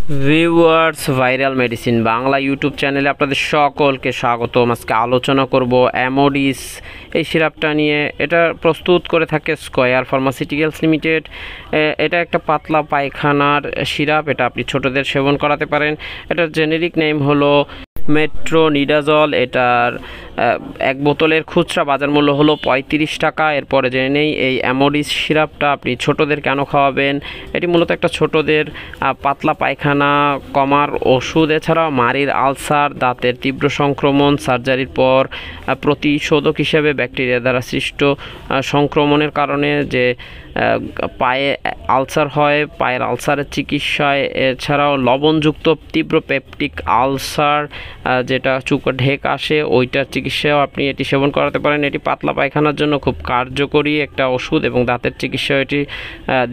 Viewers, viral medicine Bangla YouTube চ্যানেলে আপনাদের সকলকে স্বাগতম। আজকে আলোচনা করব অ্যামোডিস এই সিরাপটা নিয়ে। এটা প্রস্তুত করে থাকে স্কয়ার ফার্মাসিউটিক্যালস লিমিটেড। এটা একটা পাতলা পায়খানার সিরাপ। এটা আপনি ছোটদের সেবন করাতে পারেন। এটার জেনেরিক নেম হলো মেট্রোনিডাজল। এটার এক বোতলের খুচরা বাজার মূল্য হলো 35 টাকা। এরপরে জেনে নেই এই অ্যামোডিস সিরাপটা আপনি ছোটদের কেন খাওয়াবেন। এটি মূলত একটা ছোটদের পাতলা পায়খানা কমার ওষুধ। এছাড়াও মাড়ির আলসার, দাঁতের তীব্র সংক্রমণ, সার্জারির পর প্রতিশোধক হিসেবে ব্যাকটেরিয়া দ্বারা সৃষ্ট সংক্রমণের কারণে যে পায়ে আলসার হয়, পায়ের আলসারের চিকিৎসায়। এছাড়াও লবণযুক্ত তীব্র পেপটিক আলসার, যেটা চুকে ঢেক আসে, ওইটার চিকিৎসাও আপনি এটি সেবন করাতে পারেন। এটি পাতলা পায়খানার জন্য খুব কার্যকরী একটা ওষুধ এবং দাঁতের চিকিৎসাও এটি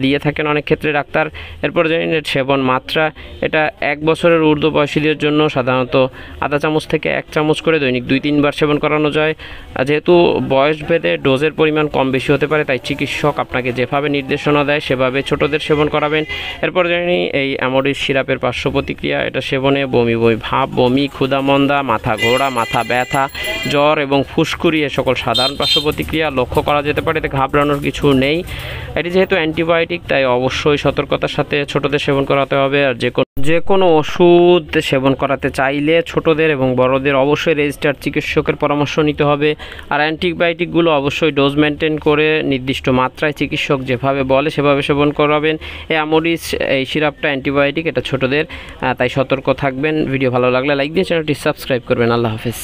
দিয়ে থাকেন অনেক ক্ষেত্রে ডাক্তার। এরপর জানেন এর সেবন মাত্রা। এটা 1 বছরের ঊর্ধ্ব বয়সীদের জন্য সাধারণত আধা চামচ থেকে 1 চামচ করে দৈনিক 2-3 বার সেবন করানো যায়। যেহেতু বয়স ভেদে ডোজের পরিমাণ কম বেশি হতে পারে, তাই চিকিৎসক আপনাকে যেভাবে নির্দেশনা দেয় সেভাবে ছোটদের সেবন করাবেন। এরপর জানি এই অ্যামোডিস সিরাপের পার্শ্ব প্রতিক্রিয়া। এটা সেবনে বমি ভাব, বমি, ক্ষুধামন্দা, মাথা ঘোরা, মাথা ব্যথা, জ্বর এবং ফুসকুড়ি এ সকল সাধারণ পার্শ্ব প্রতিক্রিয়া লক্ষ্য করা যেতে পারে। এতে ঘাবড়ানোর কিছু নেই। এটি যেহেতু অ্যান্টিবায়োটিক, তাই অবশ্যই সতর্কতার সাথে ছোটদের সেবন করাতে হবে। আর যে কোনো ওষুধ সেবন করাতে চাইলে ছোটদের এবং বড়দের অবশ্যই রেজিস্টার্ড চিকিৎসকের পরামর্শ নিতে হবে। আর অ্যান্টিবায়োটিকগুলো অবশ্যই ডোজ মেনটেন করে নির্দিষ্ট মাত্রায় চিকিৎসক যেভাবে বলে সেভাবে সেবন করাবেন। এই অ্যামোডিস এই সিরাপটা অ্যান্টিবায়োটিক, এটা ছোটদের, তাই সতর্ক থাকবেন। ভিডিও ভালো লাগলে লাইক দিয়ে চ্যানেলটি সাবস্ক্রাইব করবেন। আল্লাহ হাফেজ।